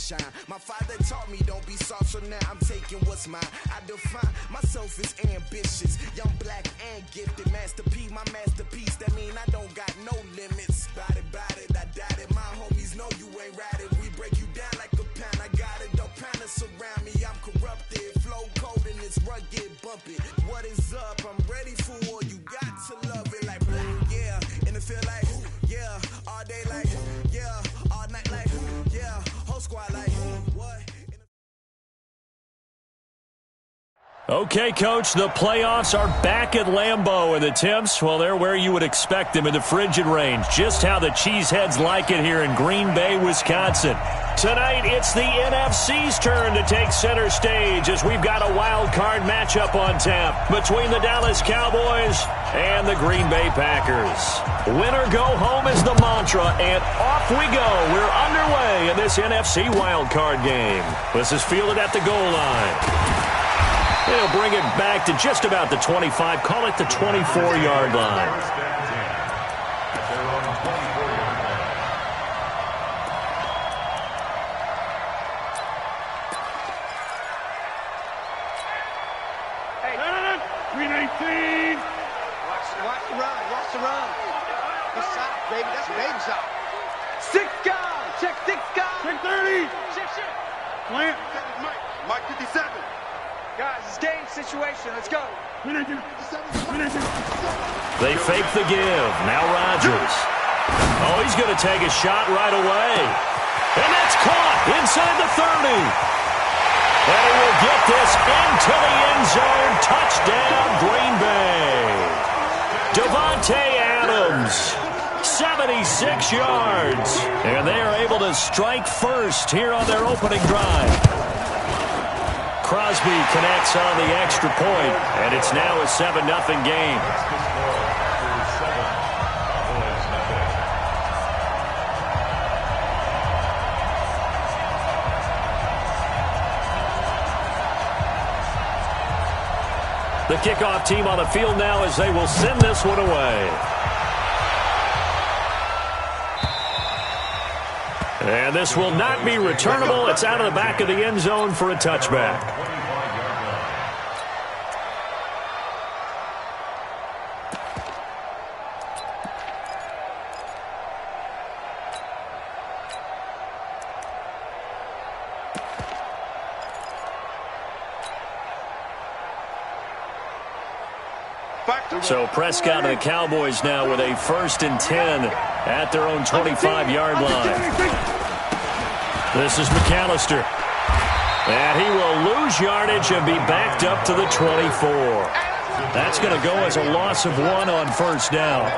sunshine. My father taught me don't be soft, so now I'm taking what's mine. I define myself as ambitious, young, black, and gifted. Master P, my masterpiece. That mean I don't got no limits. Bout it, I doubt it. My homies know you ain't ratted. We break you down like a pound. I got it, don't panic surround me. I'm corrupted, flow cold and it's rugged, bump it. What is up? I'm ready for war. You got to love it like yeah, and it feel like yeah, all day like yeah, all night like yeah, whole squad like what? Okay, Coach, the playoffs are back at Lambeau, and the temps, well, they're where you would expect them in the frigid range. Just how the Cheeseheads like it here in Green Bay, Wisconsin. Tonight, it's the NFC's turn to take center stage as we've got a wild card matchup on tap between the Dallas Cowboys and the Green Bay Packers. Winner go home is the mantra, and off we go. We're underway in this NFC wild card game. This is fielded at the goal line. They'll bring it back to just about the 25, call it the 24-yard line. Hey, 319. Watch the run. Good shot, baby. That's a baby shot. 6 guys. Check 6 guys. Check 30. Check. Plant. Mike 57. Guys, it's game situation. Let's go. They fake the give. Now Rodgers. Oh, he's going to take a shot right away. And that's caught inside the 30. And he will get this into the end zone. Touchdown, Green Bay. Devontae Adams, 76 yards. And they are able to strike first here on their opening drive. Crosby connects on the extra point, and it's now a 7-0 game. The kickoff team on the field now as they will send this one away. And this will not be returnable. It's out of the back of the end zone for a touchback. So Prescott and the Cowboys now with a 1st and 10 at their own 25-yard line. This is McAllister. And he will lose yardage and be backed up to the 24. That's going to go as a loss of 1 on 1st down.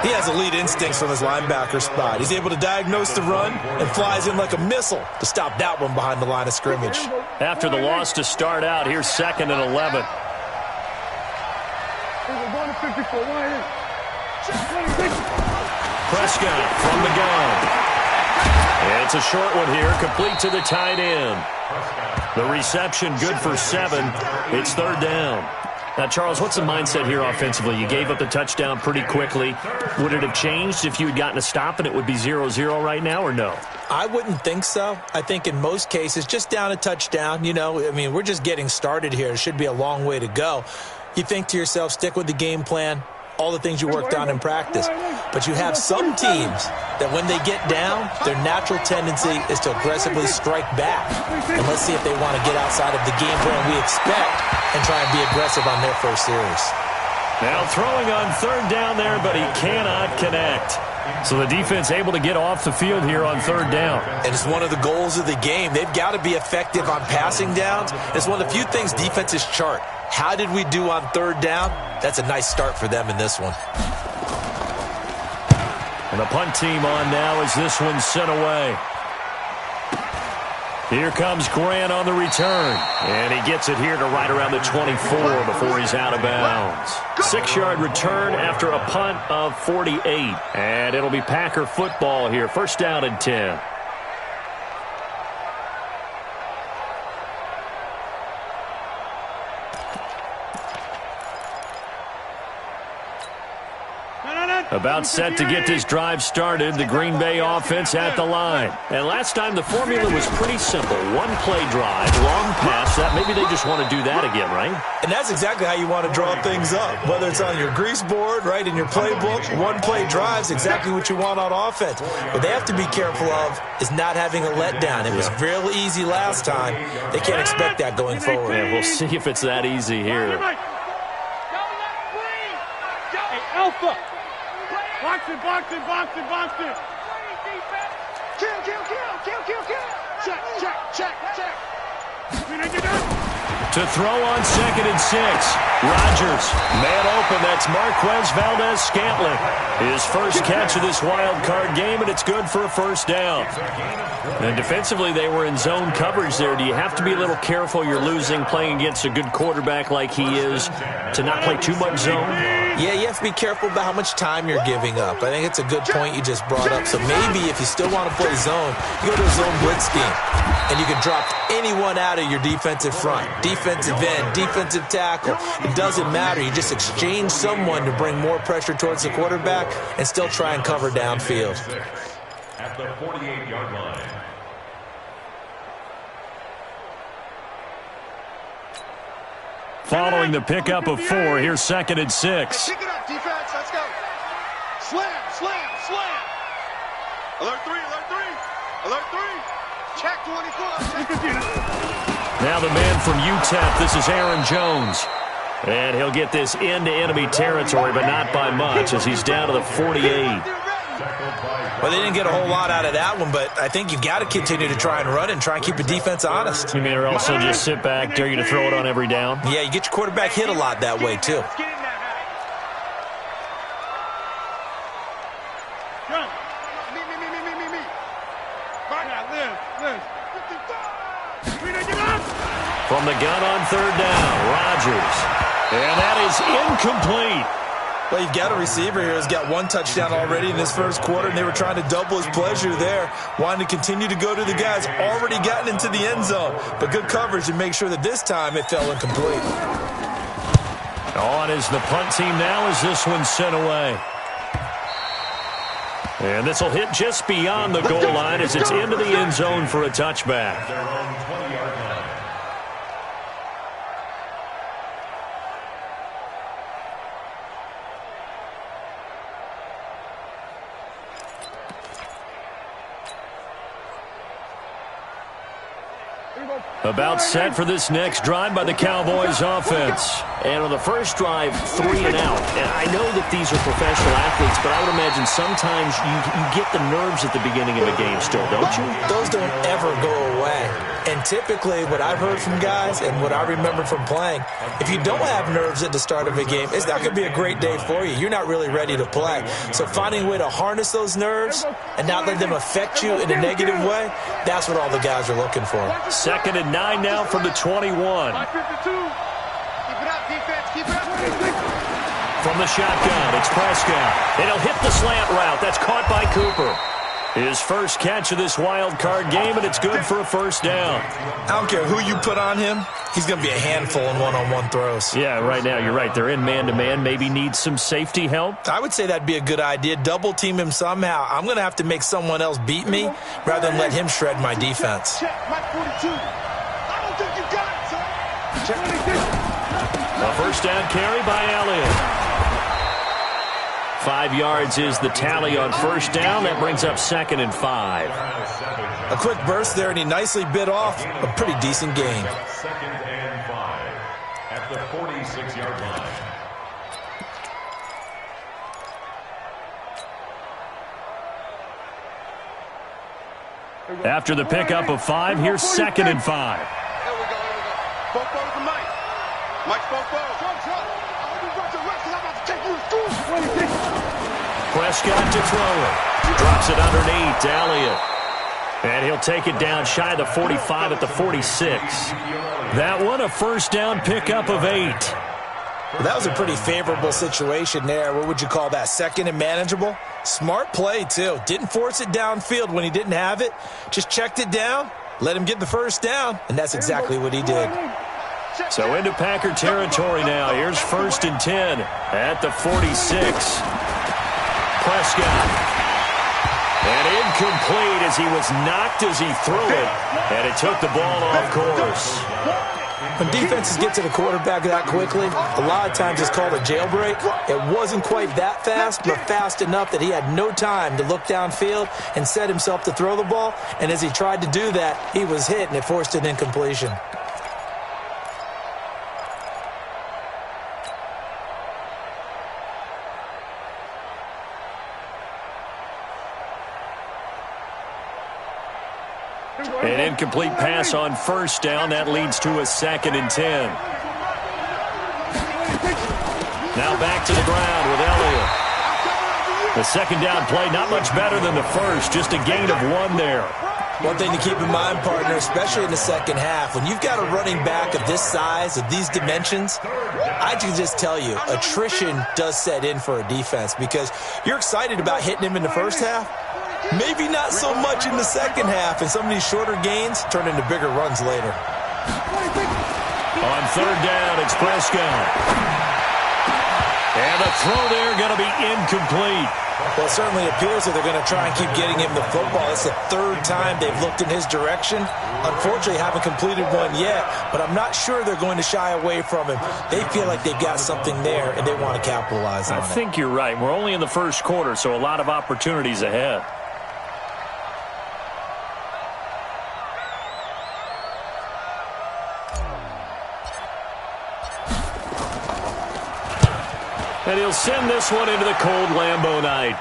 He has elite instincts from his linebacker spot. He's able to diagnose the run and flies in like a missile to stop that one behind the line of scrimmage. After the loss to start out, here's 2nd and 11. Prescott from the gun. It's a short one here, complete to the tight end. The reception good for 7. It's 3rd down. Now, Charles, what's the mindset here offensively? You gave up the touchdown pretty quickly. Would it have changed if you had gotten a stop and it would be 0-0 right now, or no? I wouldn't think so. I think in most cases, just down a touchdown, we're just getting started here. It should be a long way to go. You think to yourself, stick with the game plan, all the things you worked on in practice. But you have some teams that when they get down, their natural tendency is to aggressively strike back. And let's see if they want to get outside of the game plan we expect and try and be aggressive on their first series. Now throwing on 3rd down there, but he cannot connect. So the defense able to get off the field here on 3rd down. And it's one of the goals of the game. They've got to be effective on passing downs. It's one of the few things defenses chart. How did we do on 3rd down? That's a nice start for them in this one. And the punt team on now as this one's sent away. Here comes Grant on the return. And he gets it here to right around the 24 before he's out of bounds. 6-yard return after a punt of 48. And it'll be Packer football here. 1st down and 10. About set to get this drive started, the Green Bay offense at the line. And last time the formula was pretty simple. One-play drive, long pass. Maybe they just want to do that again, right? And that's exactly how you want to draw things up. Whether it's on your grease board, right, in your playbook, one-play drives exactly what you want on offense. What they have to be careful of is not having a letdown. It was real easy last time. They can't expect that going forward. Yeah, we'll see if it's that easy here. Hey, Alpha! Box it, box it, box it, box it. Kill, kill, kill, kill, kill, kill. Check, check, check, check. To throw on 2nd and 6. Rodgers, man open. That's Marquez Valdez-Scantling. His first catch of this wild card game, and it's good for a first down. And defensively, they were in zone coverage there. Do you have to be a little careful? You're losing playing against a good quarterback like he is to not play too much zone? Yeah, you have to be careful about how much time you're giving up. I think it's a good point you just brought up. So maybe if you still want to play zone, you go to a zone blitz scheme. And you can drop anyone out of your defensive front. Defensive end, defensive tackle. It doesn't matter. You just exchange someone to bring more pressure towards the quarterback and still try and cover downfield. At the 48-yard line. Following the pickup of 4, here's 2nd and 6. Pick it up, defense. Let's go. Slam, slam, slam. Alert 3, alert 3. Alert 3. Check 24. Now the man from UTEP, this is Aaron Jones. And he'll get this into enemy territory, but not by much, as he's down to the 48. Well, they didn't get a whole lot out of that one, but I think you've got to continue to try and run and try and keep the defense honest. You mean, or also just sit back, dare you to throw it on every down? Yeah, you get your quarterback hit a lot that way, too. From the gun on 3rd down, Rodgers. And that is incomplete. Well, you've got a receiver here who's got 1 touchdown already in this first quarter, and they were trying to double his pleasure there, wanting to continue to go to the guys already gotten into the end zone. But good coverage to make sure that this time it fell incomplete. On is the punt team now as this one's sent away. And this will hit just beyond the goal line as it's into the end zone for a touchback. Their own 20-yard line. About set for this next drive by the Cowboys offense. And on the first drive, 3 and out. And I know that these are professional athletes, but I would imagine sometimes you get the nerves at the beginning of a game still, don't you? Those don't ever go away. And typically what I've heard from guys and what I remember from playing, if you don't have nerves at the start of a game, it's not going to be a great day for you. You're not really ready to play. So finding a way to harness those nerves and not let them affect you in a negative way, that's what all the guys are looking for. 2nd and 9 now from the 21. From the shotgun, it's Prescott. And he'll hit the slant route. That's caught by Cooper. His first catch of this wild card game, and it's good for a first down. I don't care who you put on him. He's going to be a handful in one-on-one throws. Yeah, right now you're right. They're in man-to-man. Maybe need some safety help. I would say that'd be a good idea. Double team him somehow. I'm going to have to make someone else beat me rather than let him shred my defense. A first down carry by Elliott. 5 yards is the tally on first down. That brings up 2nd and 5. A quick burst there, and he nicely bit off a pretty decent gain. 2nd and 5 at the 46-yard line. After the pickup of 5, here's 2nd and 5. Here we go. Both forward to Mike. Mike's both forward. Prescott to throw it. Drops it underneath to Elliott. And he'll take it down shy of the 45 at the 46. That one, a first down pickup of 8. Well, that was a pretty favorable situation there. What would you call that? 2nd and manageable? Smart play, too. Didn't force it downfield when he didn't have it. Just checked it down, let him get the first down, and that's exactly what he did. So into Packer territory now. Here's 1st and 10 at the 46. Prescott. And incomplete as he was knocked as he threw it, and it took the ball off course. When defenses get to the quarterback that quickly, a lot of times it's called a jailbreak. It wasn't quite that fast, but fast enough that he had no time to look downfield and set himself to throw the ball. And as he tried to do that, he was hit, and it forced an incompletion. An incomplete pass on first down. That leads to a 2nd and 10. Now back to the ground with Elliott. The second down play, not much better than the first, just a gain of 1 there. One thing to keep in mind, partner, especially in the second half, when you've got a running back of this size, of these dimensions, I can just tell you, attrition does set in for a defense because you're excited about hitting him in the first half. Maybe not so much in the second half, and some of these shorter gains turn into bigger runs later. On third down, it's Prescott. And the throw there going to be incomplete. Well, it certainly appears that they're going to try and keep getting him the football. It's the 3rd time they've looked in his direction. Unfortunately, haven't completed one yet, but I'm not sure they're going to shy away from him. They feel like they've got something there, and they want to capitalize on it. I think you're right. We're only in the first quarter, so a lot of opportunities ahead. And he'll send this one into the cold Lambeau night.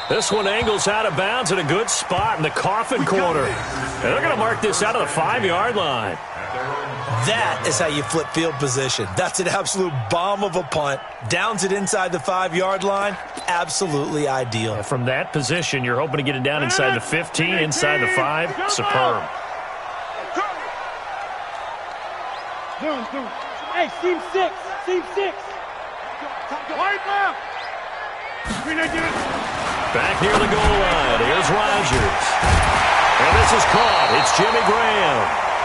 This one angles out of bounds at a good spot in the coffin corner. And they're going to mark this out of the 5-yard line. That is how you flip field position. That's an absolute bomb of a punt. Downs it inside the 5-yard line. Absolutely ideal. And from that position, you're hoping to get it down inside the 15, inside the 5. Superb. Hey, seam 6. Seam 6. Right left. Back near the goal line. Here's Rodgers. And this is caught. It's Jimmy Graham.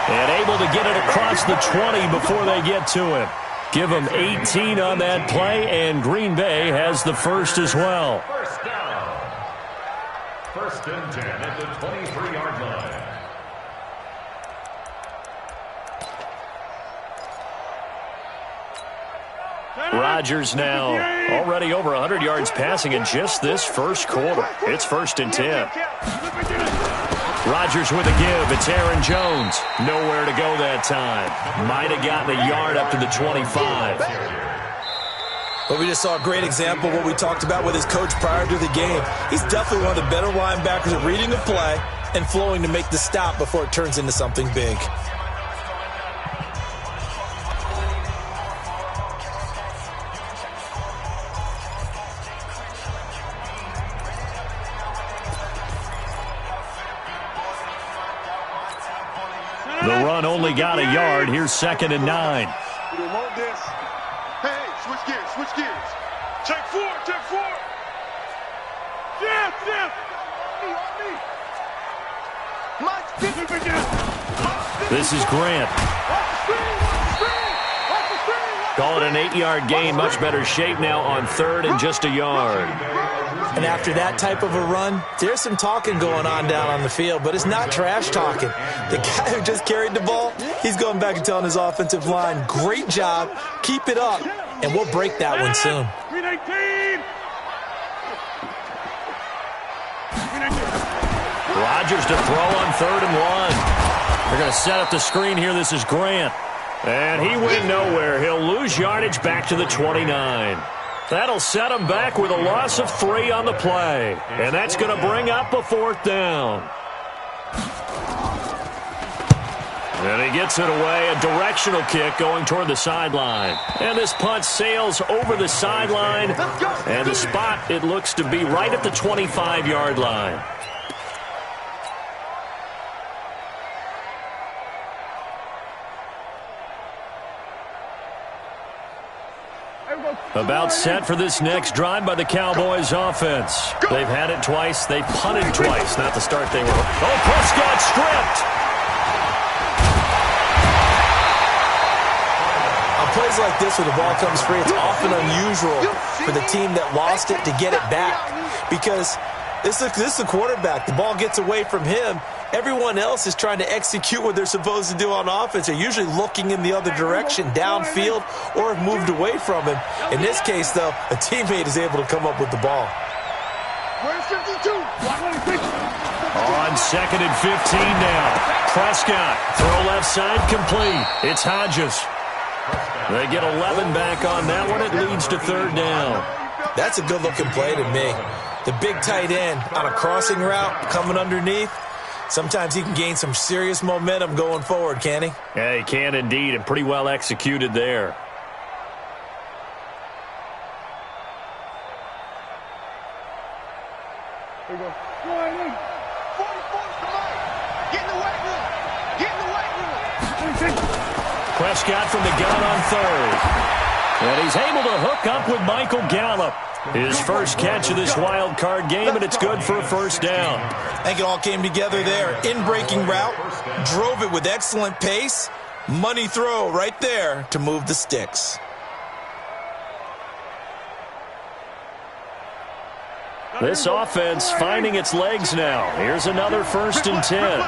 And able to get it across the 20 before they get to him. Give them 18 on that play, and Green Bay has the first as well. First down. 1st and 10 at the 23-yard line. Rodgers now already over 100 yards passing in just this first quarter. It's 1st and 10. Rodgers with a give. It's Aaron Jones. Nowhere to go that time. Might have gotten a yard up to the 25. But we just saw a great example of what we talked about with his coach prior to the game. He's definitely one of the better linebackers at reading the play and flowing to make the stop before it turns into something big. The run only got a yard. Here's 2nd and 9. We don't want this. Hey, switch gears, switch gears. Check 4, check 4. Jeff. This is Grant. Call it an 8-yard gain. Much better shape now on 3rd and just a yard. And after that type of a run, there's some talking going on down on the field, but it's not trash talking. The guy who just carried the ball, he's going back and telling his offensive line, great job, keep it up, and we'll break that one soon. Rodgers to throw on 3rd and 1. They're going to set up the screen here. This is Grant. And he went nowhere. He'll lose yardage back to the 29. That'll set him back with a loss of 3 on the play. And that's going to bring up a 4th down. And he gets it away, a directional kick going toward the sideline. And this punt sails over the sideline. And the spot, it looks to be right at the 25-yard line. About set for this next drive by the Cowboys offense. They've had it twice. They've punted twice. Not the start they were. Oh, Prescott stripped. I'm plays like this where the ball comes free, it's often unusual for the team that lost it to get it back because this is the quarterback. The ball gets away from him. Everyone else is trying to execute what they're supposed to do on offense. They're usually looking in the other direction, downfield, or have moved away from him. In this case, though, a teammate is able to come up with the ball. On 2nd and 15 now. Prescott, throw left side, complete. It's Hodges. They get 11 back on that one. It leads to 3rd down. That's a good-looking play to me. The big tight end on a crossing route coming underneath. Sometimes he can gain some serious momentum going forward, can he? Yeah, he can indeed, and pretty well executed there. There you go. Go ahead. 44's the line. Get in the weight room. Get in the weight room. Prescott from the gun on 3rd. And he's able to hook up with Michael Gallup. His first catch of this wild card game, and it's good for a 1st down. I think it all came together there. In-breaking route, drove it with excellent pace. Money throw right there to move the sticks. This offense finding its legs now. Here's another 1st and 10.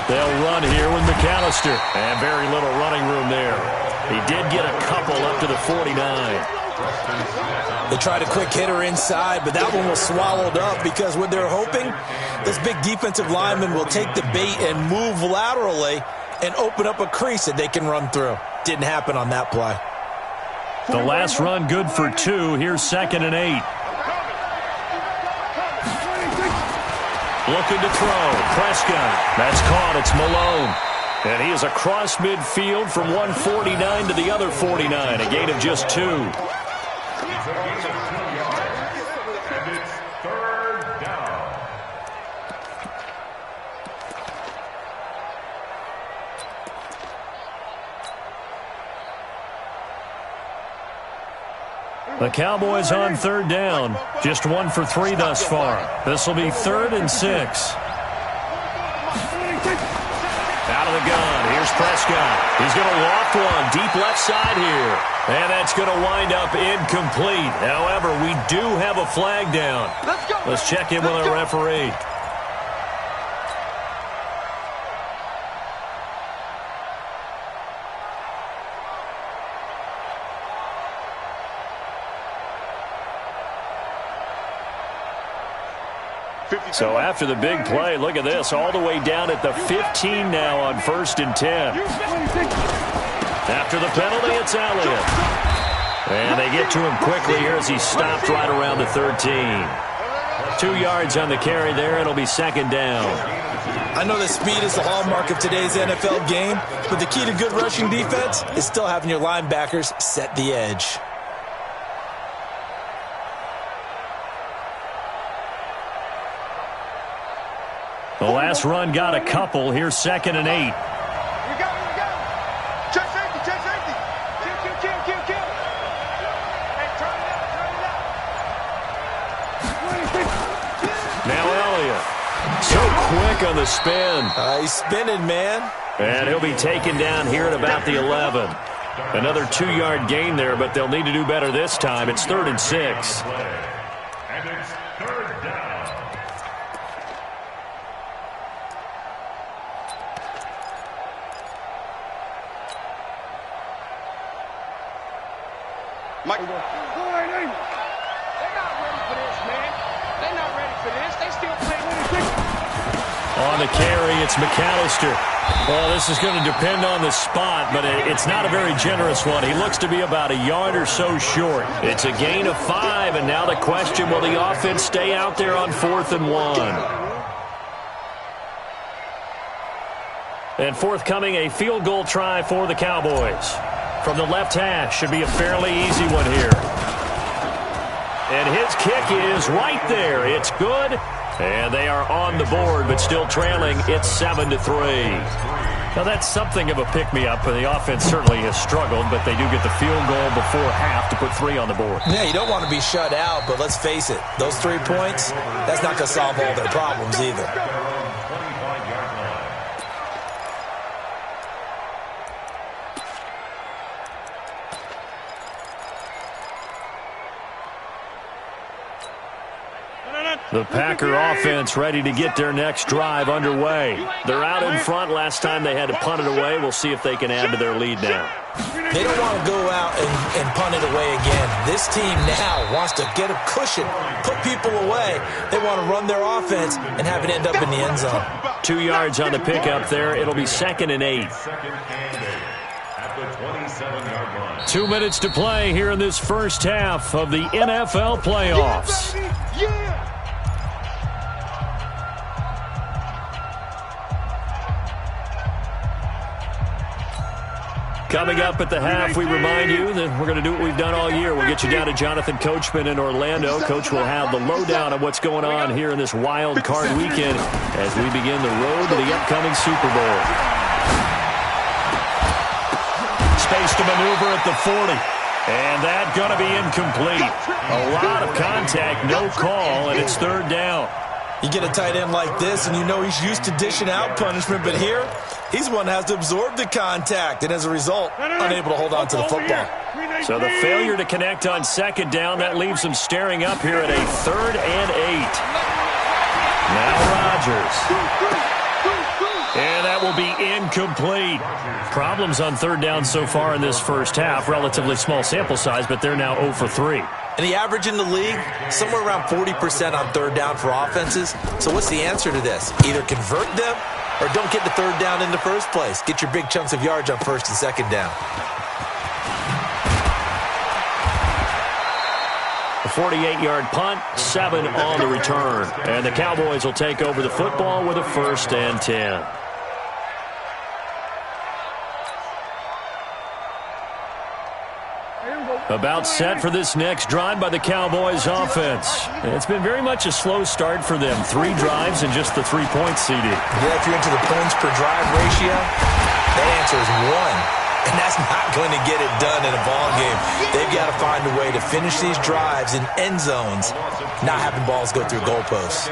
They'll run here with McAllister. And very little running room there. He did get a couple up to the 49. They tried a quick hitter inside, but that one was swallowed up because what they're hoping, this big defensive lineman will take the bait and move laterally and open up a crease that they can run through. Didn't happen on that play. The last run good for 2. Here's 2nd and 8. Looking to throw. Prescott. That's caught. It's Malone. And he is across midfield from 149 to the other 49. A gain of just 2. And it's 3rd down. The Cowboys on 3rd down. Just 1 for 3 thus far. This will be 3rd and 6. Out of the gun. Here's Prescott. He's going to loft one. Deep left side here. And that's going to wind up incomplete. However, we do have a flag down. Let's check in with our referee. So after the big play, look at this, all the way down at the 15 now on 1st and 10. After the penalty, it's Elliott. And they get to him quickly here as he stopped right around the 13. 2 yards on the carry there. It'll be 2nd down. I know that speed is the hallmark of today's NFL game, but the key to good rushing defense is still having your linebackers set the edge. The last run got a couple. Here's 2nd and 8. We got it. Check safety. Kill. Hey, turn it up. Now Elliott. So quick on the spin. He's spinning, man. And he'll be taken down here at about the 11. Another 2-yard gain there, but they'll need to do better this time. It's 3rd and 6. And it's 3rd down. Mike. They're not ready for this, man. They're not ready for this. They still playing. On the carry, it's McAllister. Well, this is going to depend on the spot, but it's not a very generous one. He looks to be about a yard or so short. It's a gain of 5, and now the question, will the offense stay out there on 4th and 1? And forthcoming, a field goal try for the Cowboys. From the left hash, should be a fairly easy one here. And his kick is right there. It's good. And they are on the board, but still trailing. It's 7-3. Now, that's something of a pick-me-up, and the offense certainly has struggled, but they do get the field goal before half to put 3 on the board. Yeah, you don't want to be shut out, but let's face it, those 3 points, that's not going to solve all their problems either. The Packer offense ready to get their next drive underway. They're out in front. Last time they had to punt it away. We'll see if they can add to their lead now. They don't want to go out and punt it away again. This team now wants to get a cushion, put people away. They want to run their offense and have it end up in the end zone. 2 yards on the pickup there. It'll be 2nd and 8. 2 minutes to play here in this first half of the NFL playoffs. Coming up at the half, we remind you that we're going to do what we've done all year. We'll get you down to Jonathan Coachman in Orlando. Coach will have the lowdown of what's going on here in this wild card weekend as we begin the road to the upcoming Super Bowl. Space to maneuver at the 40. And that's going to be incomplete. A lot of contact, no call, and it's 3rd down. You get a tight end like this, and you know he's used to dishing out punishment, but here, he's one that has to absorb the contact, and as a result, unable to hold on to the football. So the failure to connect on 2nd down, that leaves them staring up here at a 3rd and 8. Now Rodgers. And that will be incomplete. Problems on 3rd down so far in this first half. Relatively small sample size, but they're now 0 for 3. And the average in the league, somewhere around 40% on 3rd down for offenses. So what's the answer to this? Either convert them or don't get the 3rd down in the first place. Get your big chunks of yards on 1st and 2nd down. A 48-yard punt, 7 on the return. And the Cowboys will take over the football with a 1st and 10. About set for this next drive by the Cowboys offense. It's been very much a slow start for them. 3 drives and just the 3 points, CD. Yeah, if you're into the points per drive ratio, that answer is 1. And that's not going to get it done in a ball game. They've got to find a way to finish these drives in end zones, not having balls go through goalposts.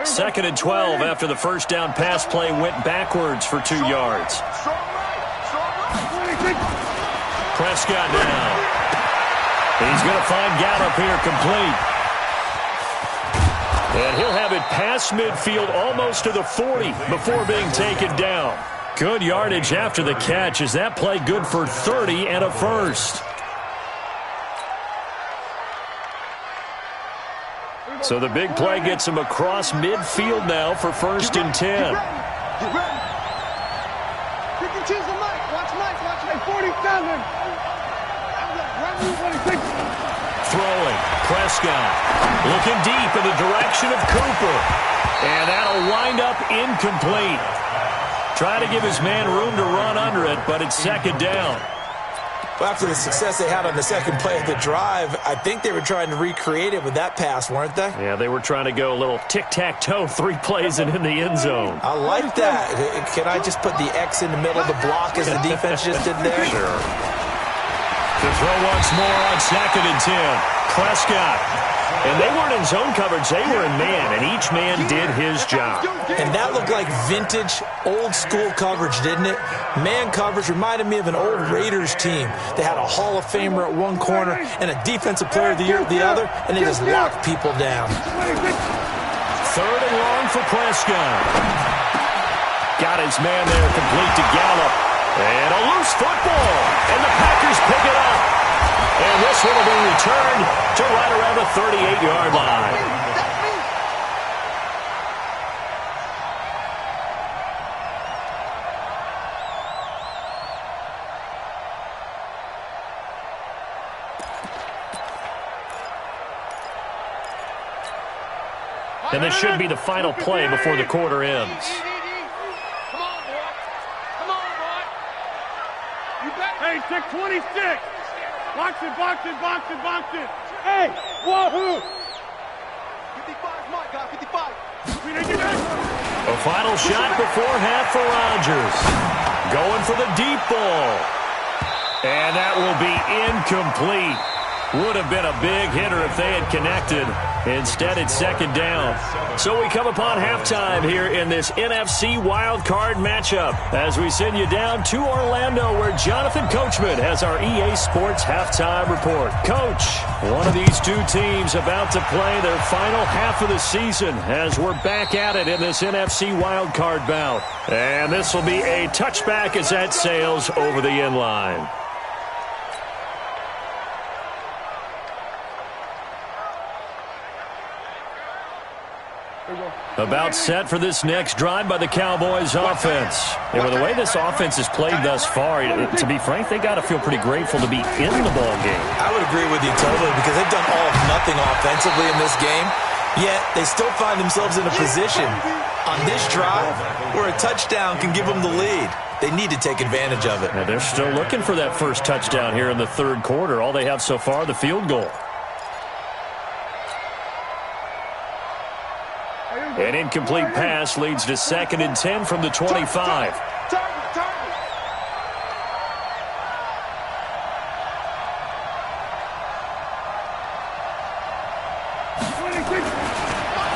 2nd and 12 after the 1st down pass play went backwards for 2 yards. Prescott now. He's going to find Gallup here complete. And he'll have it past midfield almost to the 40 before being taken down. Good yardage after the catch. Is that play good for 30 and a 1st? So the big play gets him across midfield now for 1st and 10. Throwing. Prescott looking deep in the direction of Cooper. And that'll wind up incomplete. Try to give his man room to run under it, but it's 2nd down. Well, after the success they had on the 2nd play of the drive, I think they were trying to recreate it with that pass, weren't they? Yeah, they were trying to go a little tic-tac-toe, 3 plays and in the end zone. I like that. Can I just put the X in the middle of the block as the defense just did there? Sure. To throw once more on 2nd and 10. Prescott. And they weren't in zone coverage. They were in man, and each man did his job. And that looked like vintage, old-school coverage, didn't it? Man coverage reminded me of an old Raiders team. They had a Hall of Famer at one corner and a Defensive Player of the Year at the other, and they just locked people down. 3rd and long for Prescott. Got his man there, complete to Gallup. And a loose football. And the Packers pick it up. And this one will be returned to right around the 38-yard line. And this should be the final play before the quarter ends. Come on, boy. Come on, boy. You bet. Hey, 626. Box it, box it, box it, box it. Hey, wahoo! 55, my guy, 55. A final shot before half for Rodgers. Going for the deep ball. And that will be incomplete. Would have been a big hitter if they had connected. Instead, it's second down. So we come upon halftime here in this NFC wildcard matchup as we send you down to Orlando where Jonathan Coachman has our EA Sports halftime report. Coach, one of these two teams about to play their final half of the season as we're back at it in this NFC wildcard bout. And this will be a touchback as that sails over the end line. About set for this next drive by the Cowboys offense. And with the way this offense has played thus far, to be frank, they got to feel pretty grateful to be in the ball game. I would agree with you totally because they've done all of nothing offensively in this game, yet they still find themselves in a position on this drive where a touchdown can give them the lead. They need to take advantage of it. And they're still looking for that first touchdown here in the third quarter. All they have so far, the field goal. An incomplete pass leads to 2nd and 10 from the 25.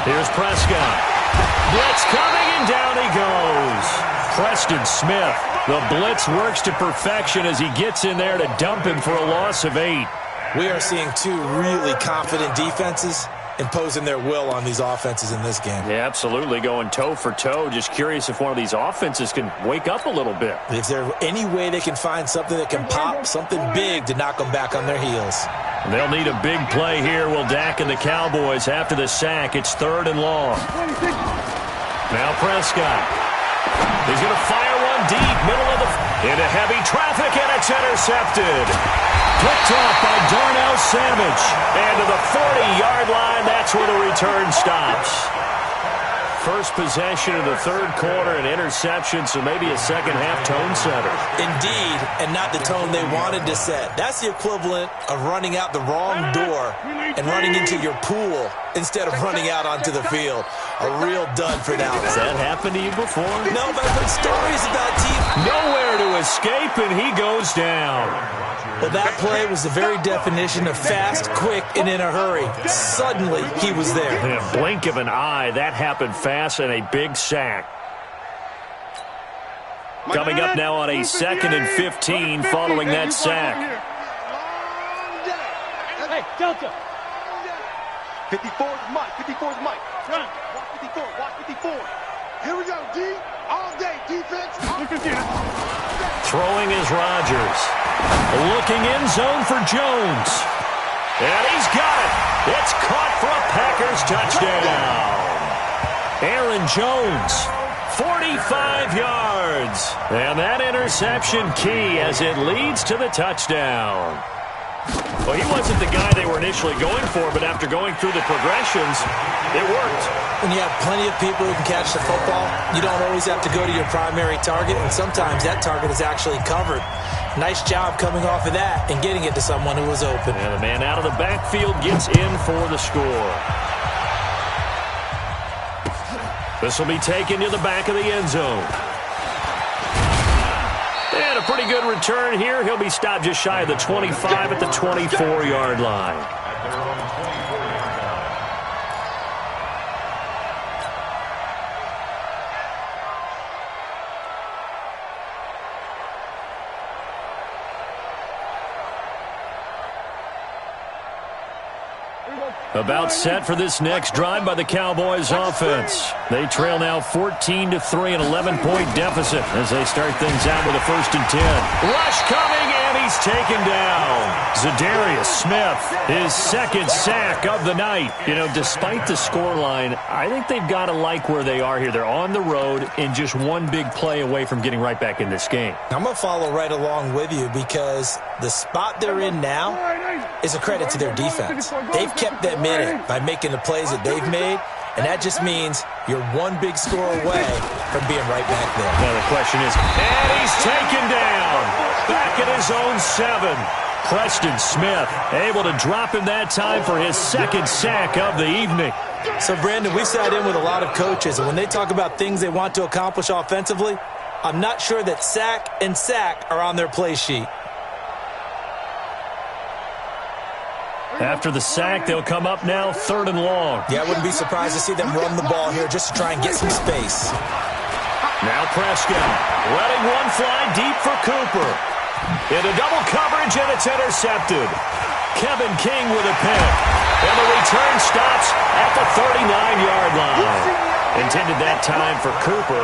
Here's Prescott. Blitz coming, and down he goes. Preston Smith. The blitz works to perfection as he gets in there to dump him for a loss of 8. We are seeing two really confident defenses imposing their will on these offenses in this game. Yeah, absolutely, going toe for toe. Just curious if one of these offenses can wake up a little bit. Is there any way they can find something that can pop, something big to knock them back on their heels? They'll need a big play here. Will Dak and the Cowboys after the sack. It's 3rd and long. Now Prescott. He's going to fire one deep, middle of the into heavy traffic, and it's intercepted. Picked off by Darnell Savage. And to the 40-yard line, that's where the return stops. First possession of the third quarter, an interception, so maybe a second-half tone setter. Indeed, and not the tone they wanted to set. That's the equivalent of running out the wrong door and running into your pool instead of running out onto the field. A real dud for that one. Has that happened to you before? No, but I've heard stories about teams. Nowhere to escape, and he goes down. Well, that play was the very definition of fast, quick, and in a hurry. Suddenly, he was there. In a blink of an eye, that happened fast and a big sack. Coming up now on a 2nd and 15 following that sack. Hey, Delta. 54's Mike. 54's Mike. Run. Watch 54. Watch 54. Here we go, D. All day, defense. Throwing is Rodgers. Looking in zone for Jones. And he's got it. It's caught for a Packers touchdown. Aaron Jones, 45 yards. And that interception key as it leads to the touchdown. Well, he wasn't the guy they were initially going for, but after going through the progressions, it worked. When you have plenty of people who can catch the football, you don't always have to go to your primary target, and sometimes that target is actually covered. Nice job coming off of that and getting it to someone who was open. And the man out of the backfield gets in for the score. This will be taken to the back of the end zone. And a pretty good return here. He'll be stopped just shy of the 25 at the 24-yard line. About set for this next drive by the Cowboys offense. They trail now 14-3, an 11-point deficit as they start things out with a 1st and 10. Rush coming, and he's taken down. Zadarius Smith, his 2nd sack of the night. You know, despite the scoreline, I think they've got to like where they are here. They're on the road and just one big play away from getting right back in this game. I'm going to follow right along with you because the spot they're in now is a credit to their defense. They've kept them in it by making the plays that they've made, and that just means you're one big score away from being right back there. Now the question is, and he's taken down back at his own 7. Preston Smith able to drop him that time for his 2nd sack of the evening. So, Brandon, we sat in with a lot of coaches, and when they talk about things they want to accomplish offensively, I'm not sure that sack and sack are on their play sheet. After the sack, they'll come up now 3rd and long. Yeah, I wouldn't be surprised to see them run the ball here just to try and get some space. Now Prescott letting one fly deep for Cooper. Into double coverage, and it's intercepted. Kevin King with a pick. And the return stops at the 39-yard line. Intended that time for Cooper.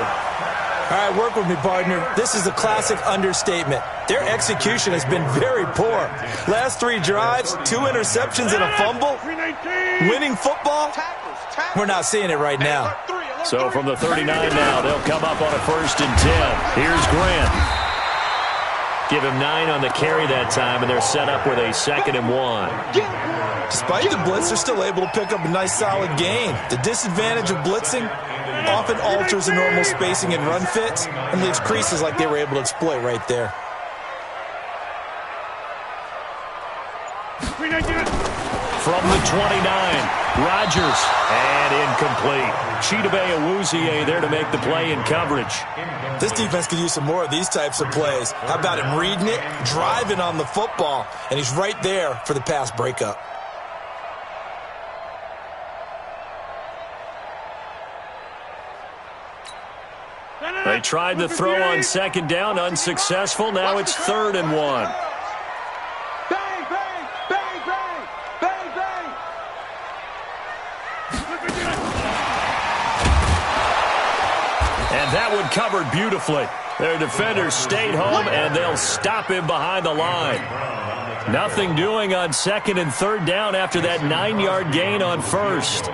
All right, work with me, partner. This is a classic understatement. Their execution has been very poor. Last 3 drives, 2 interceptions and a fumble. Winning football? We're not seeing it right now. So from the 39 now, they'll come up on a 1st and 10. Here's Grant. Give him 9 on the carry that time, and they're set up with a 2nd and 1. Despite the blitz, they're still able to pick up a nice, solid gain. The disadvantage of blitzing often alters the normal spacing and run fits and leaves creases like they were able to exploit right there. From the 29, Rodgers, and incomplete. Chidobe Awuzie there to make the play in coverage. This defense could use some more of these types of plays. How about him reading it, driving on the football, and he's right there for the pass breakup. They tried the throw on 2nd down, unsuccessful. Now it's 3rd and 1. Bang, bang, bang, bang, bang, bang. And that one covered beautifully. Their defenders stayed home, and they'll stop him behind the line. Nothing doing on 2nd and 3rd down after that 9-yard gain on 1st.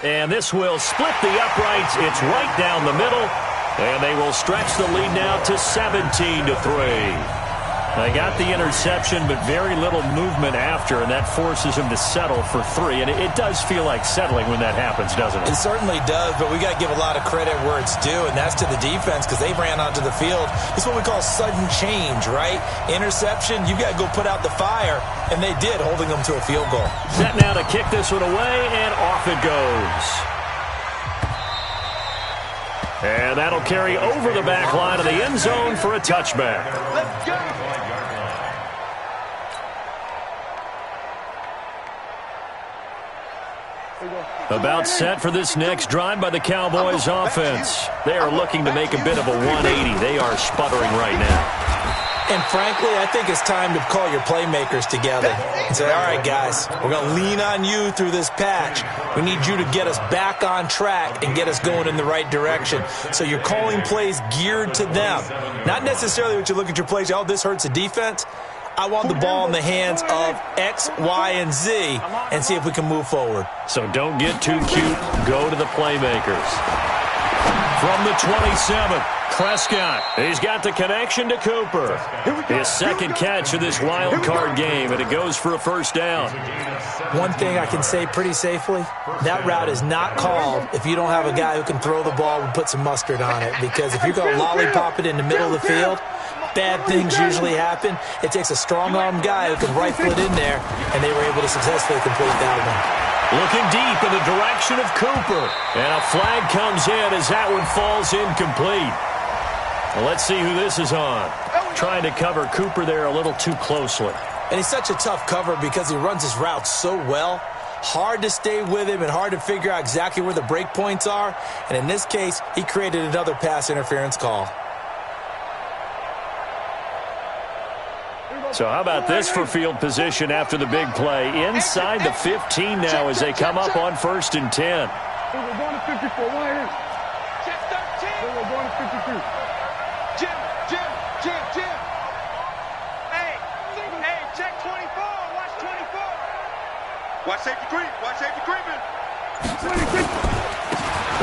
And this will split the uprights. It's right down the middle. And they will stretch the lead now to 17-3. They got the interception, but very little movement after, and that forces him to settle for 3. And it does feel like settling when that happens, doesn't it? It certainly does, but we got to give a lot of credit where it's due, and that's to the defense because they ran onto the field. It's what we call sudden change, right? Interception, you got to go put out the fire, and they did, holding them to a field goal. Set now to kick this one away, and off it goes. And that'll carry over the back line of the end zone for a touchback. Let's go. About set for this next drive by the Cowboys offense. They are looking to make a bit of a 180. They are sputtering right now. And frankly, I think it's time to call your playmakers together and say, all right, guys, we're going to lean on you through this patch. We need you to get us back on track and get us going in the right direction. So you're calling plays geared to them. Not necessarily what you look at your plays, oh, this hurts the defense. I want the ball in the hands of X, Y, and Z and see if we can move forward. So don't get too cute. Go to the playmakers. From the 27, Prescott. He's got the connection to Cooper. His 2nd catch of this wild card game, and it goes for a 1st down. One thing I can say pretty safely, that route is not called if you don't have a guy who can throw the ball and put some mustard on it. Because if you're going to lollipop it in the middle of the field, bad things usually happen. It takes a strong-armed guy who can rifle it in there, and they were able to successfully complete that one. Looking deep in the direction of Cooper. And a flag comes in as that one falls incomplete. Well, let's see who this is on. Trying to cover Cooper there a little too closely. And he's such a tough cover because he runs his route so well. Hard to stay with him and hard to figure out exactly where the break points are. And in this case, he created another pass interference call. So how about this for field position after the big play? Inside the 15 now as they come up on 1st and 10. We're going to 54. Why is? Check 13. We're going to 52. Jim. Hey, check 24. Watch 24. Watch safety creep. Watch safety creeping.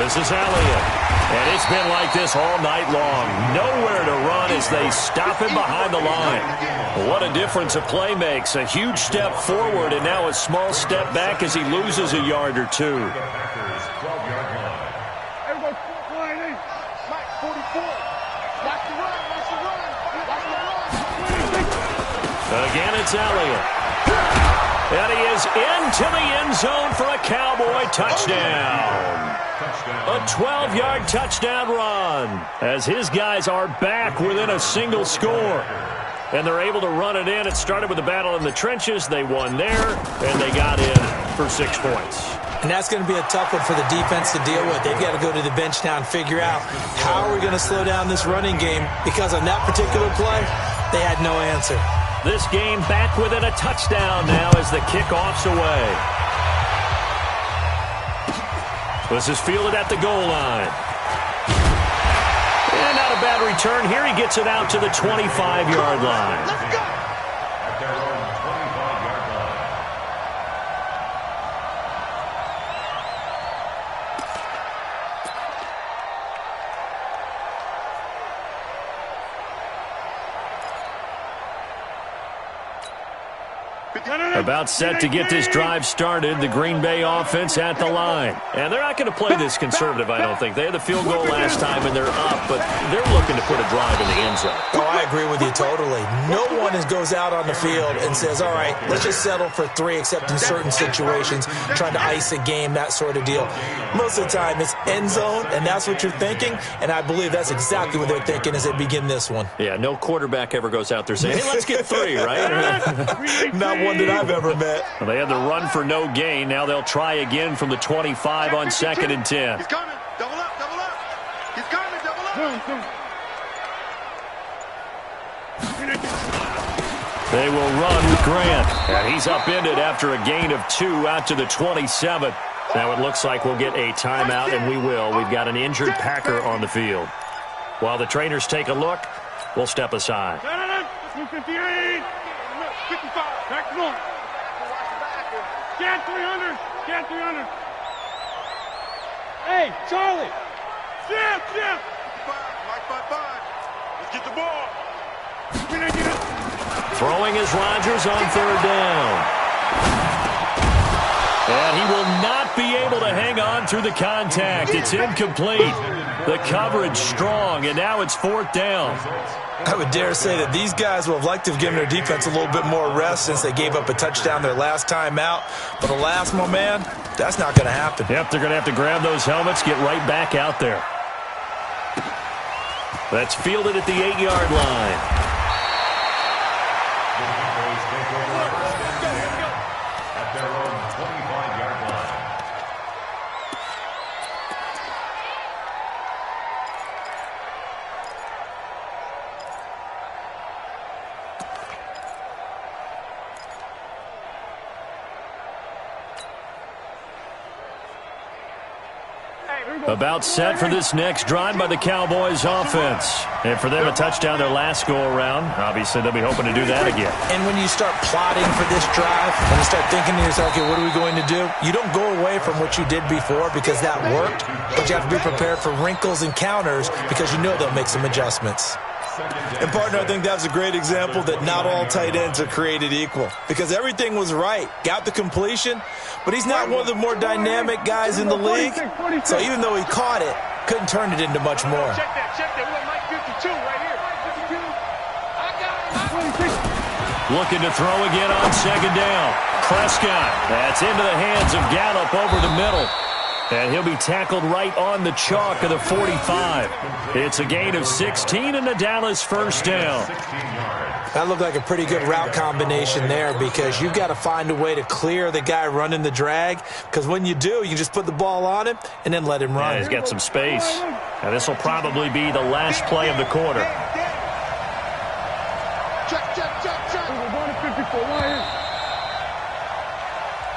This is Elliott. And it's been like this all night long. Nowhere to run as they stop him behind the line. What a difference a play makes. A huge step forward and now a small step back as he loses a yard or two. Everybody flying in. Mike, 44. Watch the run. Again, it's Elliott. And he is into the end zone for a Cowboy touchdown. A 12-yard touchdown run as his guys are back within a single score. And they're able to run it in. It started with a battle in the trenches. They won there, and they got in for 6 points. And that's going to be a tough one for the defense to deal with. They've got to go to the bench now and figure out how are we going to slow down this running game, because on that particular play, they had no answer. This game back within a touchdown now as the kickoff's away. This is fielded at the goal line. And not a bad return here. He gets it out to the 25-yard line. Let's go. At their own 25-yard line. About set to get this drive started, the Green Bay offense at the line. And they're not going to play this conservative, I don't think. They had the field goal last time, and they're up, but they're looking to put a drive in the end zone. Oh, I agree with you totally. No one goes out on the field and says, all right, let's just settle for 3, except in certain situations, trying to ice a game, that sort of deal. Most of the time, it's end zone, and that's what you're thinking, and I believe that's exactly what they're thinking as they begin this one. Yeah, no quarterback ever goes out there saying, hey, let's get 3, right? Not one that I've ever met. Well, they had the run for no gain. Now they'll try again from the 25 on 2nd and 10. He's coming. Double up, double up. He's coming, double up. They will run with Grant. And he's upended after a gain of 2 out to the 27. Now it looks like we'll get a timeout, and we will. We've got an injured Packer on the field. While the trainers take a look, we'll step aside. 58. 55. Back to one. Get 300. Get 300. Hey, Charlie. Jim. 5. Let's get the ball. Throwing is Rodgers on 3rd down. And he will not be able to hang on through the contact. It's incomplete. The coverage strong, and now it's 4th down. I would dare say that these guys would have liked to have given their defense a little bit more rest since they gave up a touchdown their last time out. But alas, my man, that's not going to happen. Yep, they're going to have to grab those helmets, get right back out there. That's fielded at the 8-yard line. At their own 25-yard line. About set for this next drive by the Cowboys offense. And for them, a touchdown their last go-around. Obviously, they'll be hoping to do that again. And when you start plotting for this drive and you start thinking to yourself, okay, what are we going to do? You don't go away from what you did before because that worked, but you have to be prepared for wrinkles and counters because you know they'll make some adjustments. And, partner, I think that was a great example that not all tight ends are created equal because everything was right. Got the completion, but he's not one of the more dynamic guys in the league. So even though he caught it, couldn't turn it into much more. Check that. We got Mike 52 right here. 52. I got it. Looking to throw again on 2nd down. Prescott. That's into the hands of Gallup over the middle. And he'll be tackled right on the chalk of the 45. It's a gain of 16 and the Dallas 1st down. That looked like a pretty good route combination there because you've got to find a way to clear the guy running the drag because when you do, you just put the ball on him and then let him run. Yeah, he's got some space. Now this will probably be the last play of the quarter. Check. We're going to 54. Why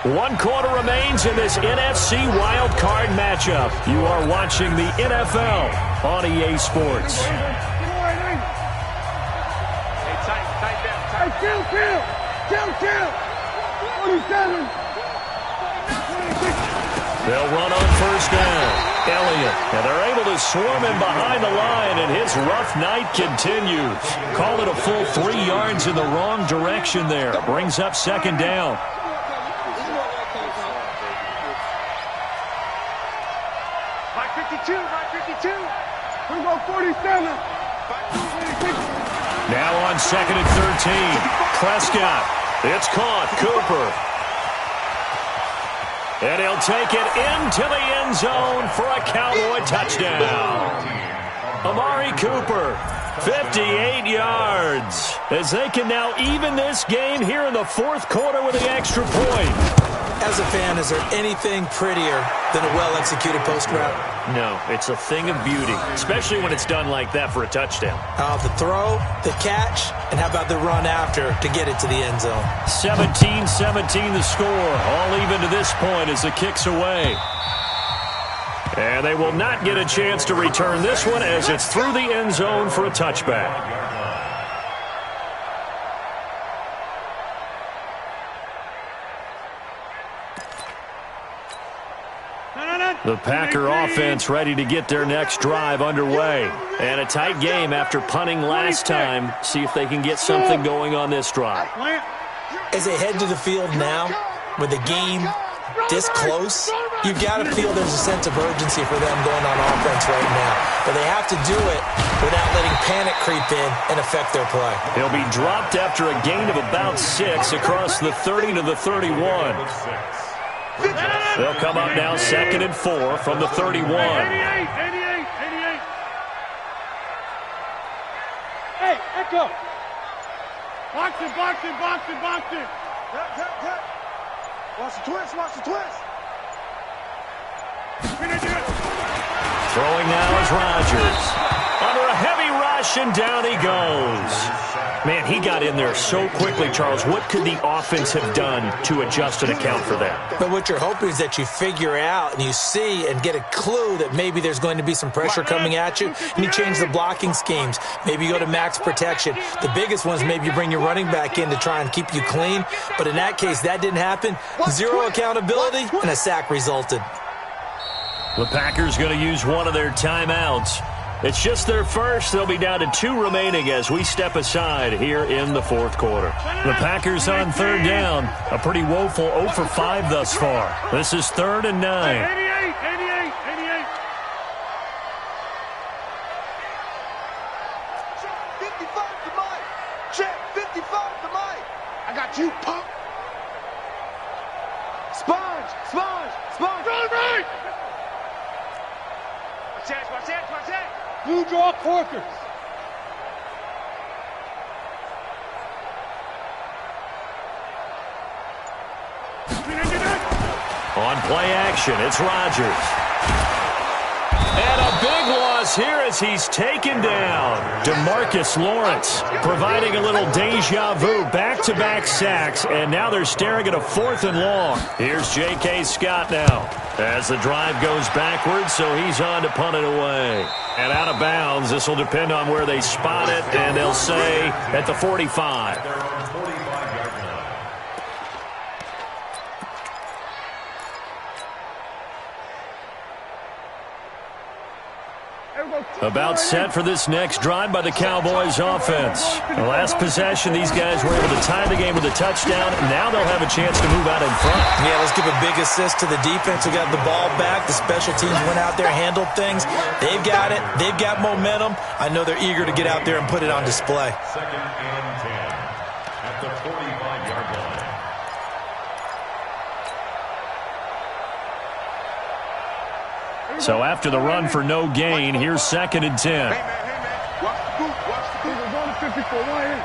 1 quarter remains in this NFC wild card matchup. You are watching the NFL on EA Sports. Hey, tight down. Chill. 47. They'll run on 1st down. Elliott. And they're able to swarm him behind the line, and his rough night continues. Call it a full 3 yards in the wrong direction there. Brings up 2nd down. Mike 52. We go 47. Now on 2nd and 13. Prescott. It's caught. Cooper. And he'll take it into the end zone for a Cowboy touchdown. Amari Cooper 58 yards, as they can now even this game here in the fourth quarter with the extra point. As a fan, is there anything prettier than a well-executed post route? No, it's a thing of beauty, especially when it's done like that for a touchdown. The throw, the catch, and how about the run after to get it to the end zone? 17-17 the score, all even to this point as the kick's away. And they will not get a chance to return this one as it's through the end zone for a touchback. The Packer offense ready to get their next drive underway. And a tight game after punting last time. See if they can get something going on this drive. As they head to the field now, with the game this close, you've got to feel there's a sense of urgency for them going on offense right now. But they have to do it without letting panic creep in and affect their play. He'll be dropped after a gain of about 6 across the 30 to the 31. They'll come up now 2nd and 4 from the 31. 88. Hey, Echo. Box it. Watch the twist. Throwing now is Rodgers. Under a heavy rush, and down he goes. Man, he got in there so quickly, Charles. What could the offense have done to adjust and account for that? But what you're hoping is that you figure out and you see and get a clue that maybe there's going to be some pressure coming at you, and you change the blocking schemes. Maybe you go to max protection. The biggest one is maybe you bring your running back in to try and keep you clean. But in that case, that didn't happen. Zero accountability, and a sack resulted. The Packers going to use one of their timeouts. It's just their first. They'll be down to 2 remaining as we step aside here in the fourth quarter. The Packers on 3rd down. A pretty woeful 0 for 5 thus far. This is 3rd and 9. 88. Check 55 to Mike. I got you, punk. Sponge. Run right. Watch that. Blue draw Corkers. On play action, it's Rodgers. And a big loss here as he's taken down. DeMarcus Lawrence providing a little deja vu, back-to-back sacks, and now they're staring at a 4th and long. Here's J.K. Scott now as the drive goes backwards, so he's on to punt it away. And out of bounds, this will depend on where they spot it, and they'll say at the 45. About set for this next drive by the Cowboys offense. The last possession, these guys were able to tie the game with a touchdown. Now they'll have a chance to move out in front. Yeah, let's give a big assist to the defense who got the ball back. The special teams went out there, handled things. They've got it. They've got momentum. I know they're eager to get out there and put it on display. 2nd and 10 at the 45-yard line. So after the run for no gain, here's 2nd and 10. Hey, man. Watch the boot. We're going to 54. Why ain't?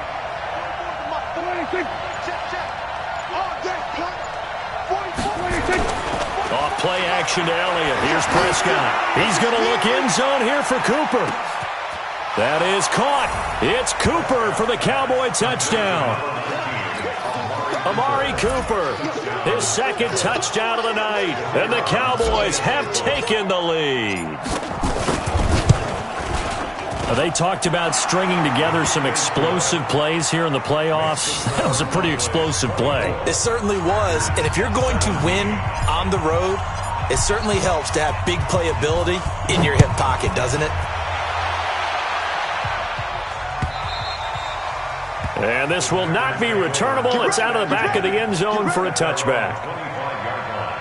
Off play action to Elliott. Here's Prescott. He's going to look end zone here for Cooper. That is caught. It's Cooper for the Cowboy touchdown. Amari Cooper, his 2nd touchdown of the night, and the Cowboys have taken the lead. They talked about stringing together some explosive plays here in the playoffs. That was a pretty explosive play. It certainly was, and if you're going to win on the road, it certainly helps to have big playability in your hip pocket, doesn't it? And this will not be returnable. It's out of the back of the end zone for a touchback. 25-yard line.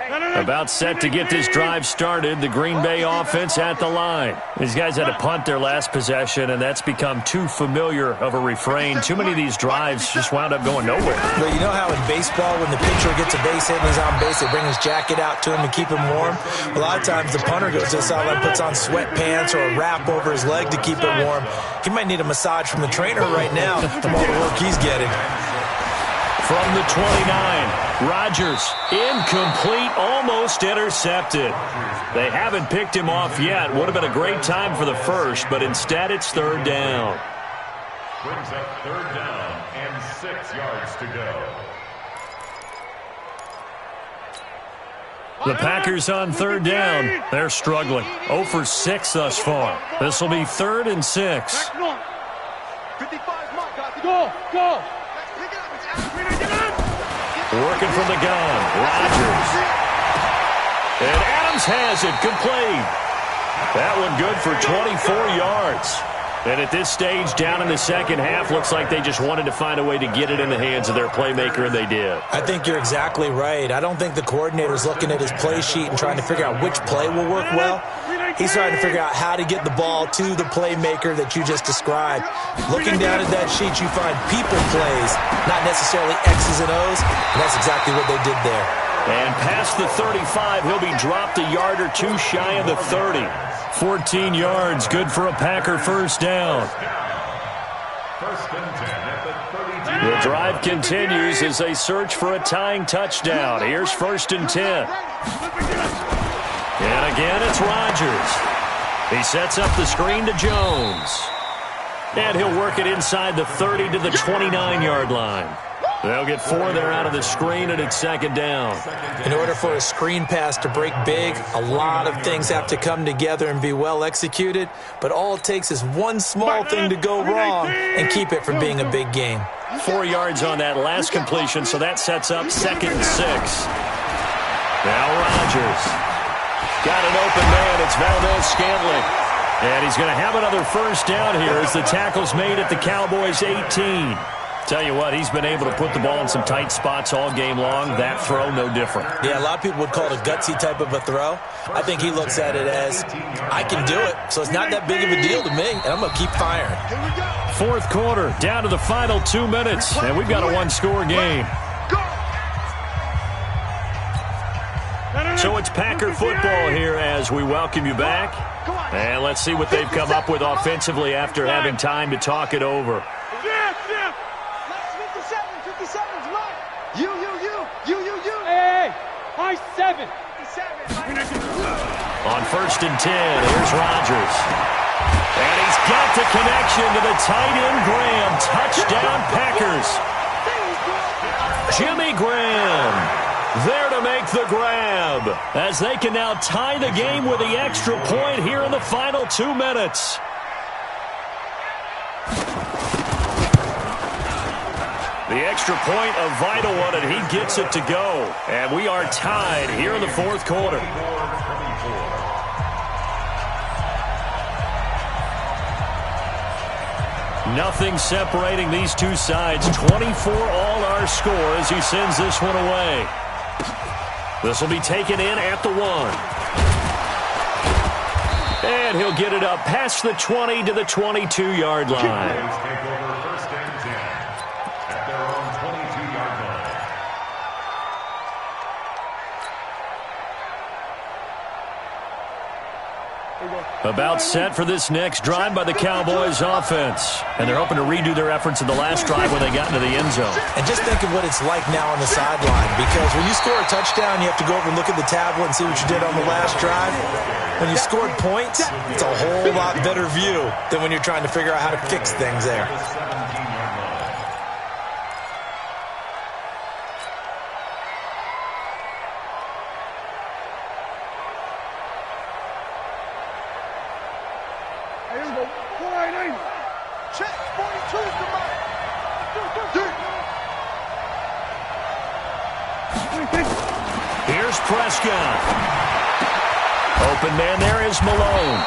About set to get this drive started, the Green Bay offense at the line. These guys had to punt their last possession, and that's become too familiar of a refrain. Too many of these drives just wound up going nowhere. Well, you know how in baseball, when the pitcher gets a base hit and he's on base, they bring his jacket out to him to keep him warm? A lot of times the punter goes to the sideline, puts on sweatpants or a wrap over his leg to keep it warm. He might need a massage from the trainer right now from all the work he's getting. From the 29, Rodgers, incomplete, almost intercepted. They haven't picked him off yet. Would have been a great time for the first, but instead it's third down. Brings up third down and 6 yards to go. The Packers on third down. They're struggling. 0 for 6 thus far. This will be 3rd and 6. 55 mark, guys. Go. Working from the gun, Rodgers. And Adams has it, complete. That one good for 24 yards. And at this stage, down in the second half, looks like they just wanted to find a way to get it in the hands of their playmaker, and they did. I think you're exactly right. I don't think the coordinator's looking at his play sheet and trying to figure out which play will work well. He's trying to figure out how to get the ball to the playmaker that you just described. Looking down at that sheet, you find people plays, not necessarily X's and O's, and that's exactly what they did there. And past the 35, he'll be dropped a yard or two shy of the 30. 14 yards, good for a Packer first down. First and 10 at the 32. The drive continues as they search for a tying touchdown. Here's 1st and 10. And again, it's Rodgers. He sets up the screen to Jones. And he'll work it inside the 30 to the 29-yard line. They'll get 4 there out of the screen, and it's 2nd down. In order for a screen pass to break big, a lot of things have to come together and be well executed, but all it takes is one small thing to go wrong and keep it from being a big game. 4 yards on that last completion, so that sets up 2nd and 6. Now Rodgers. Got an open man. It's Valdez-Scantling. And he's going to have another first down here as the tackle's made at the Cowboys' 18. Tell you what, he's been able to put the ball in some tight spots all game long. That throw, no different. Yeah, a lot of people would call it a gutsy type of a throw. I think he looks at it as, I can do it, so it's not that big of a deal to me, and I'm going to keep firing. 4th quarter, down to the final 2 minutes, and we've got a one-score game. So it's Packer football here as we welcome you back. And let's see what they've come up with offensively after having time to talk it over. Hey, high 7. On 1st and 10, here's Rodgers. And he's got the connection to the tight end Graham. Touchdown Packers. Jimmy Graham there to make the grab as they can now tie the game with the extra point here in the final 2 minutes. The extra point, a vital one, and he gets it to go. And we are tied here in the 4th quarter. Nothing separating these two sides. 24 all our score as he sends this one away. This will be taken in at the 1. And he'll get it up past the 20 to the 22-yard line. About set for this next drive by the Cowboys offense. And they're hoping to redo their efforts in the last drive when they got into the end zone. And just think of what it's like now on the sideline, because when you score a touchdown, you have to go over and look at the tablet and see what you did on the last drive. When you scored points, it's a whole lot better view than when you're trying to figure out how to fix things there. Here's Prescott. Open man there is Malone.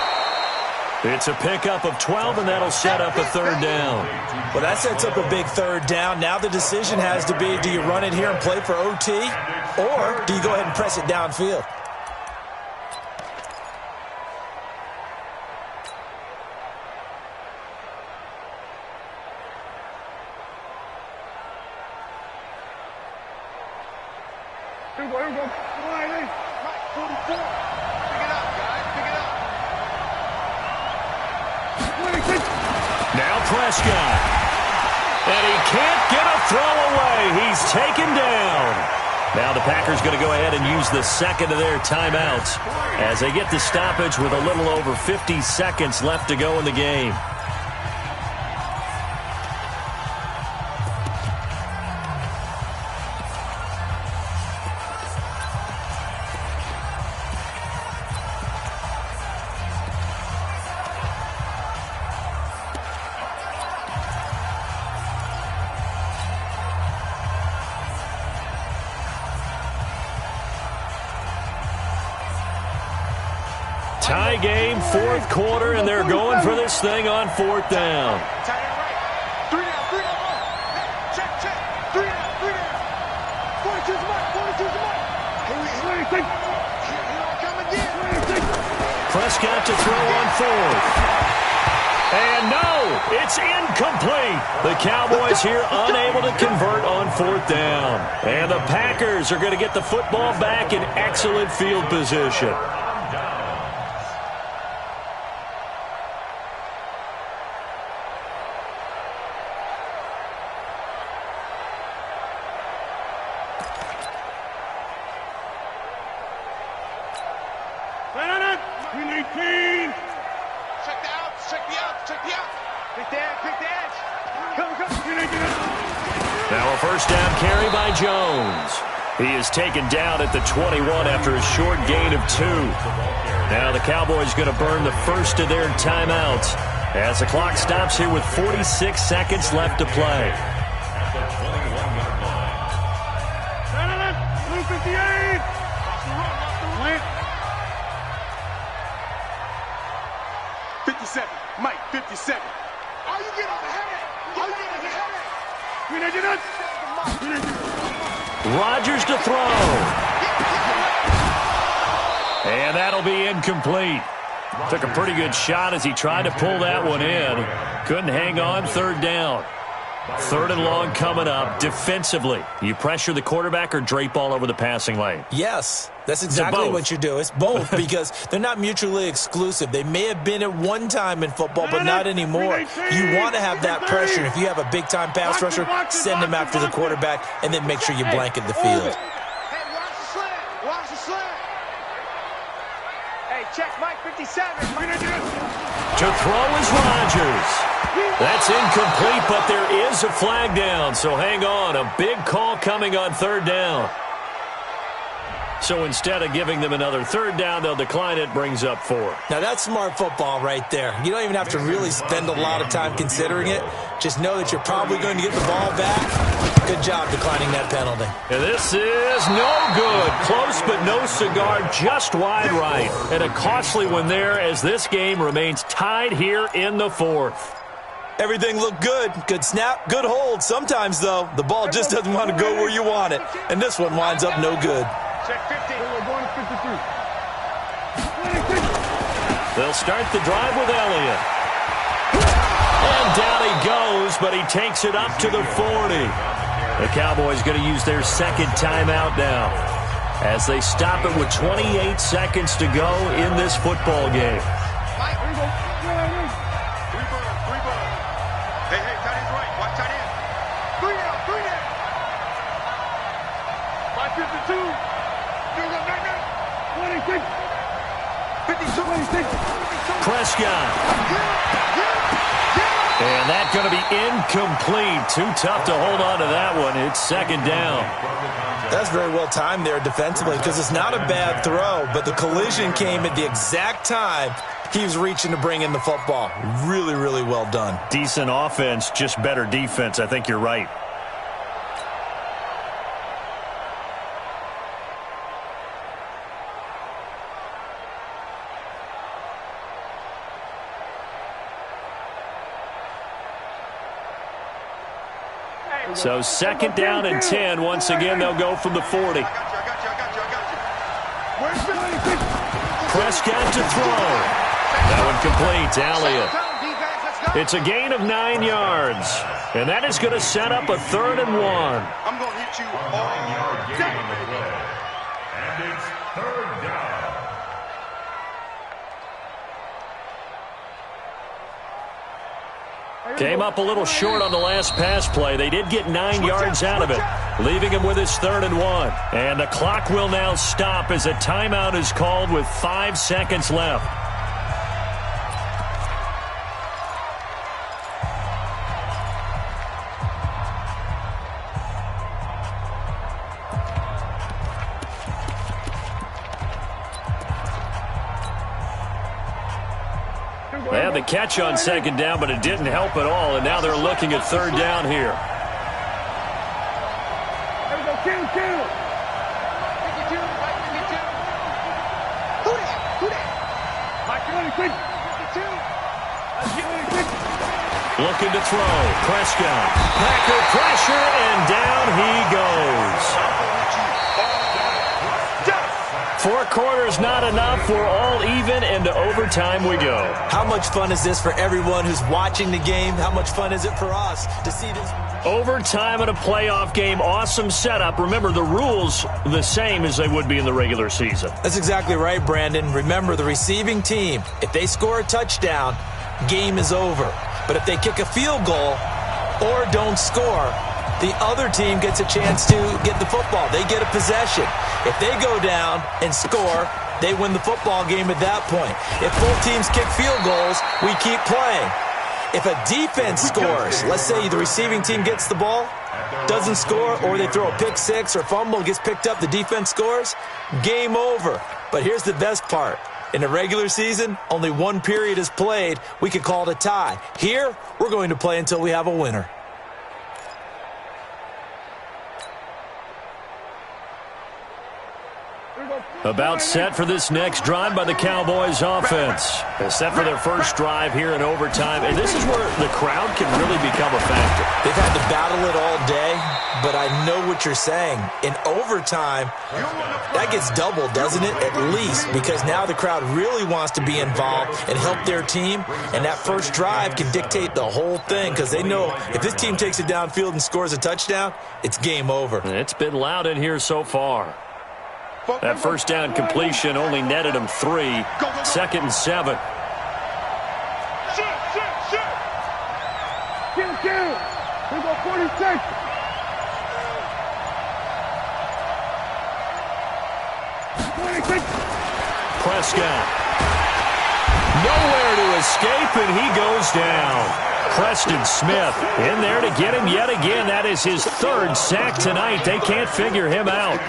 It's a pickup of 12, and that'll set up a 3rd down. Well, that sets up a big 3rd down. Now the decision has to be, do you run it here and play for OT, Or do you go ahead and press it downfield? Here we go. Come on, Lee. Right, 44. Pick it up, guys. Pick it up. Now Prescott. And he can't get a throw away. He's taken down. Now the Packers going to go ahead and use the second of their timeouts as they get the stoppage with a little over 50 seconds left to go in the game. Tie game, fourth quarter, and they're going for this thing on fourth down. Tight end right. 3 down, 3 down. Check. 3 down, 3 down. 42's the mark, 42's the mark. Here I come again. Prescott to throw on fourth. And no, it's incomplete. The Cowboys here unable to convert on fourth down. And the Packers are going to get the football back in excellent field position. Now a first down carry by Jones. He is taken down at the 21 after a short gain of 2. Now the Cowboys going to burn the first of their timeouts as the clock stops here with 46 seconds left to play. 58. 57. Mike, 57. Are you getting the headache? Rodgers to throw. And that'll be incomplete. Took a pretty good shot as he tried to pull that one in. Couldn't hang on, third down. Third and long coming up. Defensively, you pressure the quarterback or drape all over the passing lane? Yes, that's exactly what you do. It's both because they're not mutually exclusive. They may have been at one time in football, but not anymore. You want to have that pressure. If you have a big-time pass rusher, send him after the quarterback, and then make sure you blanket the field. Hey, watch the slant. Watch the slant. Hey, check Mike, 57. To throw is Rodgers. That's incomplete, but there is a flag down, so hang on. A big call coming on third down. So instead of giving them another third down, they'll decline it, brings up 4. Now that's smart football right there. You don't even have to really spend a lot of time considering it. Just know that you're probably going to get the ball back. Good job declining that penalty. And this is no good. Close but no cigar, just wide right. And a costly one there as this game remains tied here in the fourth. Everything looked good. Good snap, good hold. Sometimes, though, the ball just doesn't want to go where you want it. And this one winds up no good. Check 50. We're going to 53. They'll start the drive with Elliott. And down he goes, but he takes it up to the 40. The Cowboys going to use their second timeout now as they stop it with 28 seconds to go in this football game. Mike, here we go. Three ball. Hey, tight end's right. Watch tight end. 3 down. 552. 26. Prescott. And that's going to be incomplete. Too tough to hold on to that one. It's second down. That's very well timed there defensively because it's not a bad throw, but the collision came at the exact time he was reaching to bring in the football. Really, really well done. Decent offense, just better defense. I think you're right. So second down and 10. Once again, they'll go from the 40. Prescott to throw. That one complete. Elliott. It's a gain of 9 yards. And that is going to set up a 3rd and 1. I'm going to hit you all day. And it's 3rd down. Came up a little short on the last pass play. They did get 9 yards out of it, leaving him with his 3rd and 1. And the clock will now stop as a timeout is called with 5 seconds left. They had the catch on 2nd down, but it didn't help at all, and now they're looking at 3rd down here. There we go, kill. 52, right 52. Who that? Mike 26. 52. Looking to throw. Prescott. Packer pressure, and down he goes. 4 quarters not enough. We're all even, and to overtime we go. How much fun is this for everyone who's watching the game? How much fun is it for us to see this? Overtime in a playoff game. Awesome setup. Remember, the rules the same as they would be in the regular season. That's exactly right, Brandon. Remember, the receiving team, if they score a touchdown, game is over. But if they kick a field goal or don't score, the other team gets a chance to get the football. They get a possession. If they go down and score, they win the football game at that point. If both teams kick field goals, we keep playing. If a defense scores, let's say the receiving team gets the ball, doesn't score, or they throw a pick six or fumble, gets picked up, the defense scores, game over. But here's the best part. In the regular season, only 1 period is played. We could call it a tie. Here, we're going to play until we have a winner. About set for this next drive by the Cowboys offense. They're set for their first drive here in overtime. And this is where the crowd can really become a factor. They've had to battle it all day, but I know what you're saying. In overtime, that gets doubled, doesn't it? At least, because now the crowd really wants to be involved and help their team. And that first drive can dictate the whole thing because they know if this team takes it downfield and scores a touchdown, it's game over. It's been loud in here so far. That first down completion only netted him 3. 2nd and 7. Shoot. Kill. We go 46. Prescott. Nowhere to escape, and he goes down. Preston Smith in there to get him yet again. That is his 3rd sack tonight. They can't figure him out.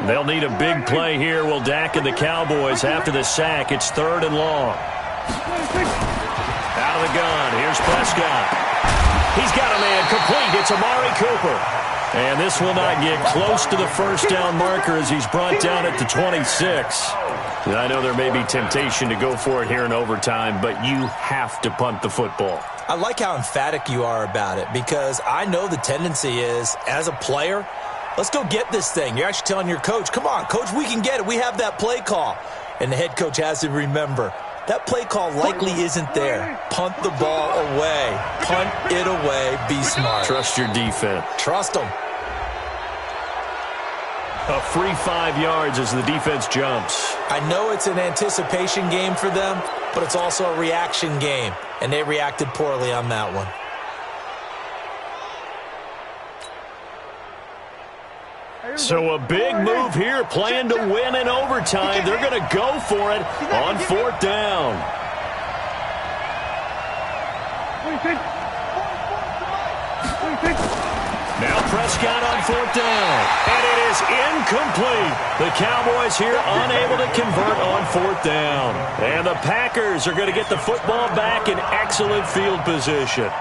They'll need a big play here. Will Dak and the Cowboys after the sack. It's 3rd and long. Out of the gun. Here's Prescott. He's got a man complete. It's Amari Cooper. And this will not get close to the first down marker as he's brought down at the 26. And I know there may be temptation to go for it here in overtime, but you have to punt the football. I like how emphatic you are about it because I know the tendency is, as a player, let's go get this thing. You're actually telling your coach, come on, coach, we can get it. We have that play call. And the head coach has to remember, that play call likely isn't there. Punt the ball away. Punt it away. Be smart. Trust your defense. Trust them. A free 5 yards as the defense jumps. I know it's an anticipation game for them, but it's also a reaction game. And they reacted poorly on that one. So a big move here, playing to win in overtime. They're going to go for it on 4th down. Now Prescott on 4th down. And it is incomplete. The Cowboys here unable to convert on 4th down. And the Packers are going to get the football back in excellent field position.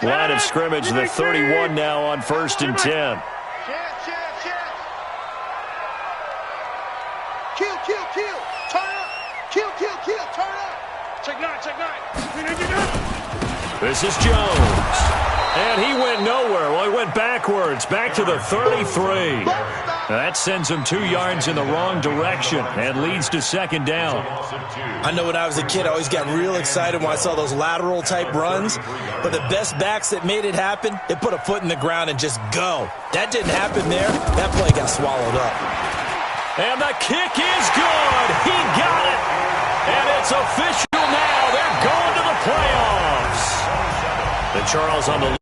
Line of scrimmage, the 31 now on 1st and 10. Kill. Turn up. Kill. Turn up. Check nine. This is Jones. And he went nowhere. Well, he went backwards, back to the 33. That sends him 2 yards in the wrong direction and leads to 2nd down. I know when I was a kid, I always got real excited when I saw those lateral-type runs. But the best backs that made it happen, they put a foot in the ground and just go. That didn't happen there. That play got swallowed up. And the kick is good. He got it. And it's official now. They're going to the playoffs. The Charles on the